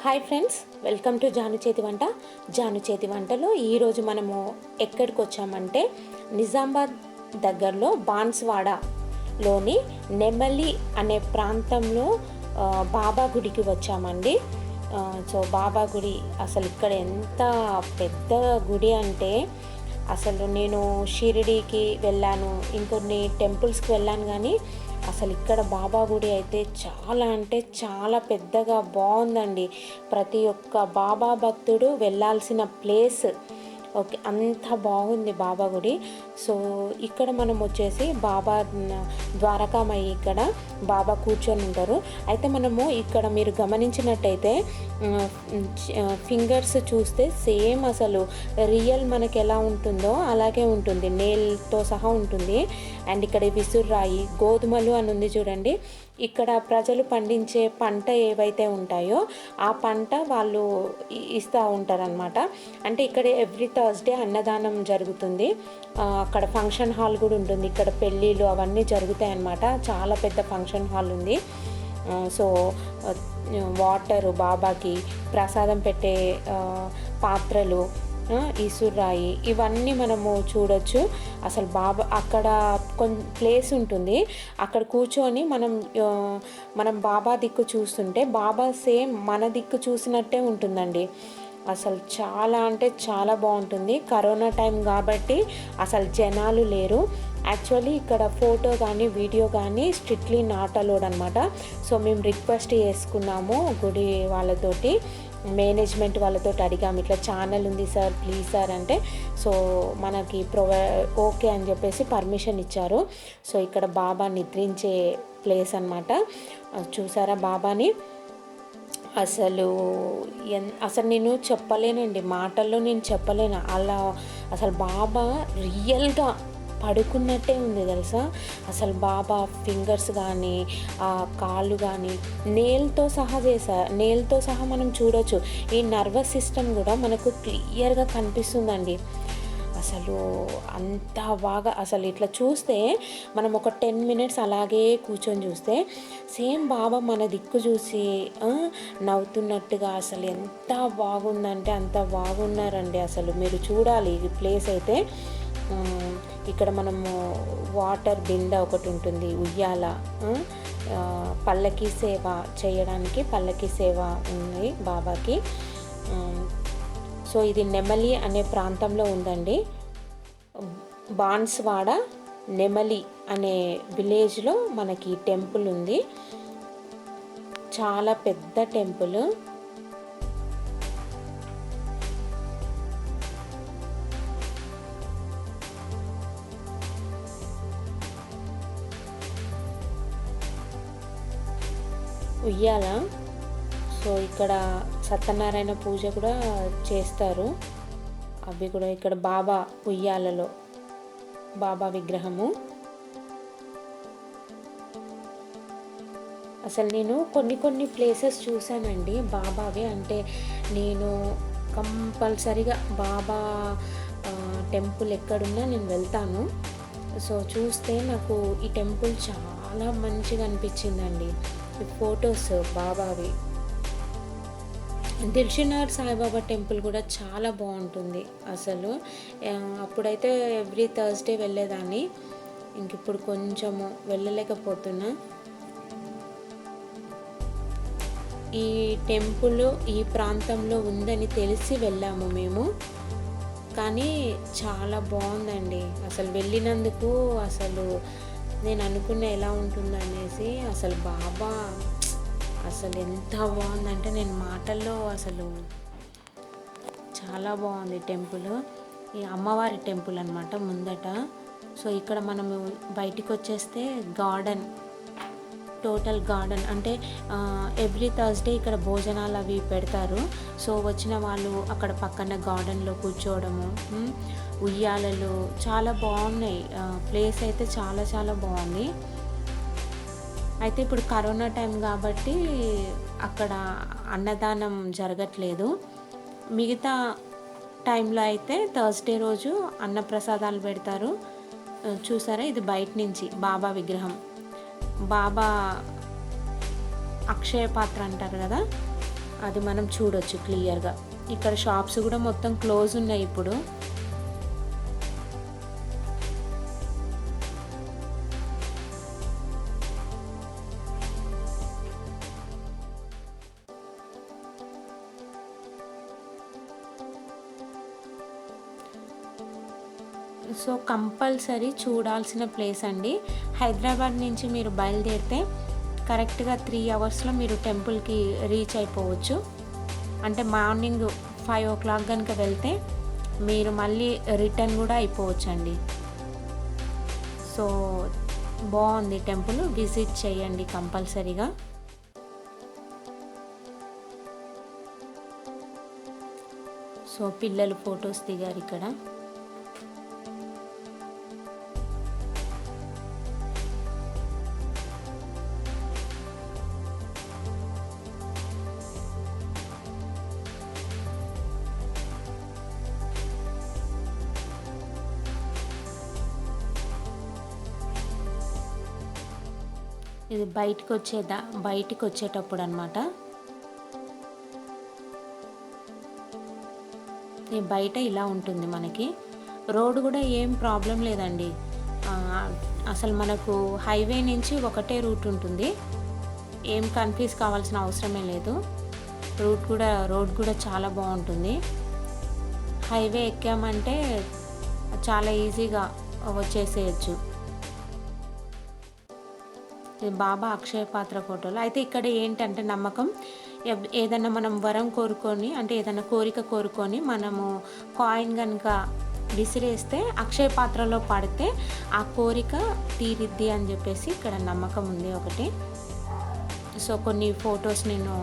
Hi friends, welcome to Janu చేతి వంట. జాను చేతి వంటలో ఈరోజు మనము ఎక్కడికి వచ్చామంటే నిజామాబాద్ దగ్గరలో బాన్స్వాడలోని నెమలి అనే ప్రాంతంలో బాబా గుడికి వచ్చామండి. సో బాబా గుడి అసలు ఇక్కడ ఎంత పెద్ద గుడి అంటే అసలు నేను షిరిడీకి వెళ్ళాను, ఇంకొన్ని టెంపుల్స్కి వెళ్ళాను, కానీ అసలు ఇక్కడ బాబా గుడి అయితే చాలా అంటే చాలా పెద్దగా బాగుందండి. ప్రతి ఒక్క బాబా భక్తుడు వెళ్ళాల్సిన ప్లేస్. ఓకే, అంత బాగుంది బాబా గుడి. సో ఇక్కడ మనం వచ్చేసి బాబా ద్వారకామయ్యి ఇక్కడ బాబా కూర్చొని ఉంటారు. అయితే మనము ఇక్కడ మీరు గమనించినట్టయితే ఫింగర్స్ చూస్తే సేమ్ అసలు రియల్ మనకి ఎలా ఉంటుందో అలాగే ఉంటుంది, నేల్తో సహా ఉంటుంది. అండ్ ఇక్కడ విసుర్రాయి, గోధుమలు అని ఉంది చూడండి. ఇక్కడ ప్రజలు పండించే పంట ఏవైతే ఉంటాయో ఆ పంట వాళ్ళు ఇస్తూ ఉంటారనమాట. అంటే ఇక్కడ ఎవ్రీ థర్స్డే అన్నదానం జరుగుతుంది. అక్కడ ఫంక్షన్ హాల్ కూడా ఉంటుంది. ఇక్కడ పెళ్ళిళ్ళు అవన్నీ జరుగుతాయి అన్నమాట. చాలా పెద్ద ఫంక్షన్ హాల్ ఉంది. సో వాటరు, బాబాకి ప్రసాదం పెట్టే పాత్రలు, ఈసుర్రాయి, ఇవన్నీ మనము చూడొచ్చు. అసలు బాబా అక్కడ ప్లేస్ ఉంటుంది, అక్కడ కూర్చొని మనం బాబా దిక్కు చూస్తుంటే బాబా సేమ్ మన దిక్కు చూసినట్టే ఉంటుందండి. అసలు చాలా అంటే చాలా బాగుంటుంది. కరోనా టైం కాబట్టి అసలు జనాలు లేరు. యాక్చువల్లీ ఇక్కడ ఫోటో కానీ వీడియో కానీ స్ట్రిక్ట్లీ నాట్ అలౌడ్ అనమాట. సో మేము రిక్వెస్ట్ చేసుకున్నాము గుడి వాళ్ళతోటి, మేనేజ్మెంట్ వాళ్ళతో అడిగాము, ఇట్లా ఛానల్ ఉంది సార్, ప్లీజ్ సార్ అంటే. సో మనకి ఓకే అని చెప్పేసి పర్మిషన్ ఇచ్చారు. సో ఇక్కడ బాబా నిద్రించే ప్లేస్ అనమాట. చూసారా బాబాని? అసలు నేను చెప్పలేనండి, మాటల్లో నేను చెప్పలేను. అలా అసలు బాబా రియల్గా పడుకున్నట్టే ఉంది తెలుసా. అసలు బాబా ఫింగర్స్ కానీ ఆ కాళ్ళు కానీ నేల్తో సహా మనం చూడొచ్చు. ఈ నర్వస్ సిస్టమ్ కూడా మనకు క్లియర్గా కనిపిస్తుందండి. అసలు అంత బాగా, అసలు ఇట్లా చూస్తే మనం ఒక 10 మినిట్స్ అలాగే కూర్చొని చూస్తే సేమ్ బాబా మన దిక్కు చూసి నవ్వుతున్నట్టుగా అసలు ఎంత బాగుందంటే అంత బాగున్నారండి. అసలు మీరు చూడాలి ఈ ప్లేస్ అయితే. ఇక్కడ మనము వాటర్ బింద ఒకటి ఉంటుంది, ఉయ్యాల, పల్లకి సేవ చేయడానికి పల్లకి సేవ ఉంది బాబాకి. సో ఇది నెమలి అనే ప్రాంతంలో ఉందండి. బాన్స్వాడ నెమలి అనే విలేజ్లో మనకి టెంపుల్ ఉంది. చాలా పెద్ద టెంపుల్. ఉయ్యాల. సో ఇక్కడ సత్యనారాయణ పూజ కూడా చేస్తారు. అవి కూడా ఇక్కడ బాబా ఉయ్యాలలో బాబా విగ్రహము. అసలు నేను కొన్ని ప్లేసెస్ చూశానండి బాబావి. అంటే నేను కంపల్సరిగా బాబా టెంపుల్ ఎక్కడున్నా నేను వెళ్తాను. సో చూస్తే నాకు ఈ టెంపుల్ చాలా మంచిగా అనిపించిందండి. ఈ ఫొటోస్ బాబావి. దిల్షుఖ్నగర్ సాయిబాబా టెంపుల్ కూడా చాలా బాగుంటుంది. అసలు అప్పుడైతే ఎవ్రీ థర్స్డే వెళ్ళేదాన్ని, ఇంక ఇప్పుడు కొంచెము వెళ్ళలేకపోతున్నా. ఈ టెంపుల్ ఈ ప్రాంతంలో ఉందని తెలిసి వెళ్ళాము మేము, కానీ చాలా బాగుందండి. అసలు వెళ్ళినందుకు అసలు నేను అనుకున్న ఎలా ఉంటుందనేసి అసలు బాబా అసలు ఎంత బాగుందంటే నేను మాటల్లో అసలు చాలా బాగుంది టెంపుల్. ఈ అమ్మవారి టెంపుల్ అనమాట ముందట. సో ఇక్కడ మనము బయటికి వచ్చేస్తే గార్డెన్, టోటల్ గార్డెన్. అంటే ఎవ్రీ థర్స్డే ఇక్కడ భోజనాలు అవి పెడతారు. సో వచ్చిన వాళ్ళు అక్కడ పక్కన గార్డెన్లో కూర్చోవడము, ఉయ్యాలలు చాలా బాగున్నాయి. ప్లేస్ అయితే చాలా చాలా బాగుంది. అయితే ఇప్పుడు కరోనా టైం కాబట్టి అక్కడ అన్నదానం జరగట్లేదు. మిగతా టైంలో అయితే థర్స్డే రోజు అన్నప్రసాదాలు పెడతారు. చూసారా, ఇది బయట నుంచి బాబా విగ్రహం. బాబా అక్షయ పాత్ర అంటారు కదా, అది మనం చూడొచ్చు క్లియర్గా. ఇక్కడ షాప్స్ కూడా మొత్తం క్లోజ్ ఉన్నాయి ఇప్పుడు. సో కంపల్సరీ చూడాల్సిన ప్లేస్ అండి. హైదరాబాద్ నుంచి మీరు బయలుదేరితే కరెక్ట్గా 3 అవర్స్లో మీరు టెంపుల్కి రీచ్ అయిపోవచ్చు. అంటే మార్నింగ్ 5 o'clock కనుక వెళ్తే మీరు మళ్ళీ రిటర్న్ కూడా అయిపోవచ్చు అండి. సో బాగుంది టెంపుల్, విజిట్ చేయండి కంపల్సరీగా. సో పిల్లలు ఫొటోస్ దిగారు ఇక్కడ. ఇది బయటికి వచ్చేటప్పుడు అనమాట. ఈ బయట ఇలా ఉంటుంది మనకి. రోడ్ కూడా ఏం ప్రాబ్లం లేదండి. అసలు మనకు హైవే నుంచి ఒకటే రూట్ ఉంటుంది. ఏం కన్ఫ్యూజ్ కావాల్సిన అవసరమే లేదు. రోడ్ కూడా చాలా బాగుంటుంది. హైవే ఎక్కామంటే చాలా ఈజీగా వచ్చేసేయచ్చు. బాబా అక్షయ పాత్ర ఫోటోలు అయితే ఇక్కడ ఏంటంటే నమ్మకం, ఏదైనా మనం వరం కోరుకొని, అంటే ఏదైనా కోరిక కోరుకొని మనము కాయిన్ కనుక విసిరేస్తే అక్షయ పాత్రలో పడితే ఆ కోరిక తీరిద్ది అని చెప్పేసి ఇక్కడ నమ్మకం ఉంది ఒకటి. సో కొన్ని ఫొటోస్ నేను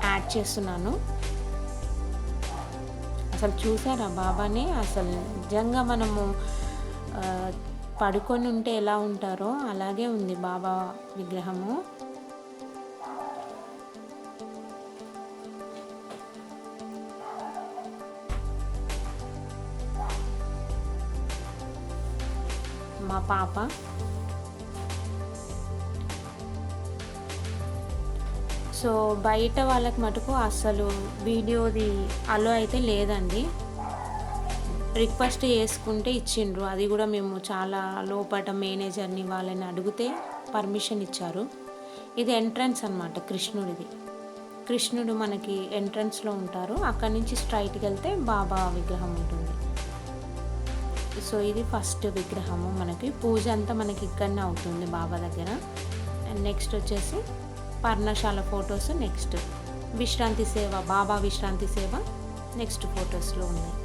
యాడ్ చేస్తున్నాను. అసలు చూసారా బాబాని? అసలు నిజంగా మనము పడుకొని ఉంటే ఎలా ఉంటారో అలాగే ఉంది బాబా విగ్రహము. మా పాప. సో బయట వాళ్ళకి మటుకు అసలు వీడియోది అలో అయితే లేదండి. రిక్వెస్ట్ చేసుకుంటే ఇచ్చిండ్రు. అది కూడా మేము చాలా లోపల మేనేజర్ని వాళ్ళని అడిగితే పర్మిషన్ ఇచ్చారు. ఇది ఎంట్రన్స్ అన్నమాట కృష్ణుడిది. కృష్ణుడు మనకి ఎంట్రన్స్లో ఉంటారు. అక్కడి నుంచి స్ట్రైట్కి వెళ్తే బాబా విగ్రహం ఉంటుంది. సో ఇది ఫస్ట్ విగ్రహము. మనకి పూజ అంతా మనకి ఇక్కడనే అవుతుంది బాబా దగ్గర. అండ్ నెక్స్ట్ వచ్చేసి పర్ణశాల ఫొటోస్. నెక్స్ట్ విశ్రాంతి సేవ, బాబా విశ్రాంతి సేవ నెక్స్ట్ ఫొటోస్లో ఉన్నాయి.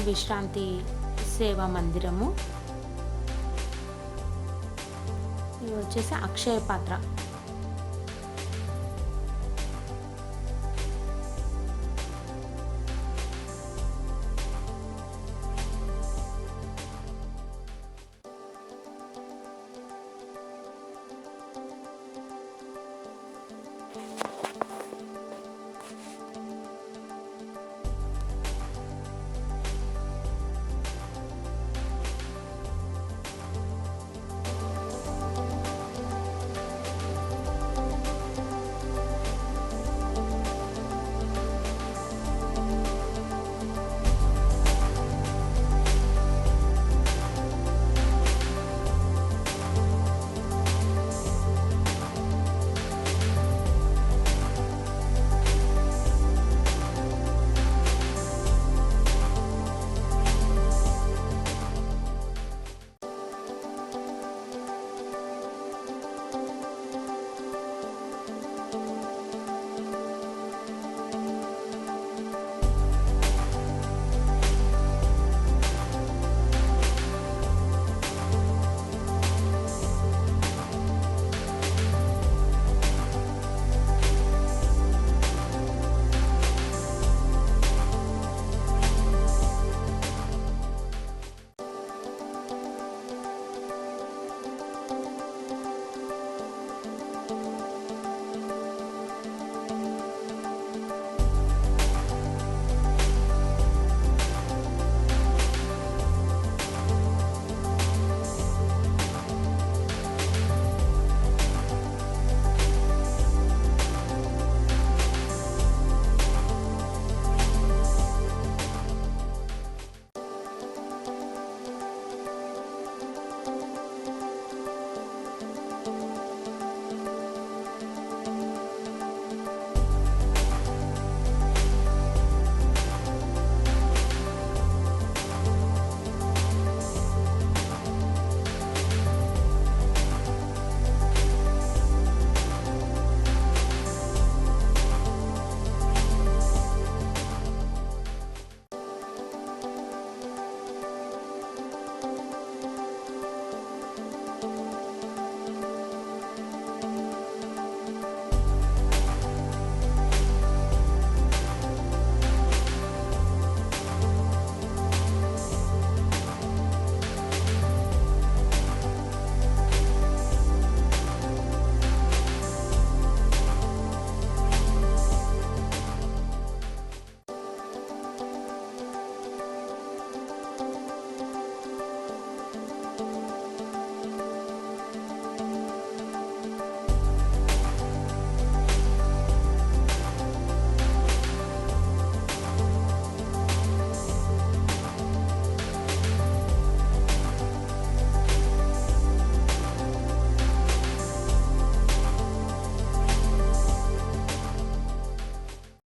విశ్రాంతి సేవా మందిరము. ఇది వచ్చేసి అక్షయ పాత్ర.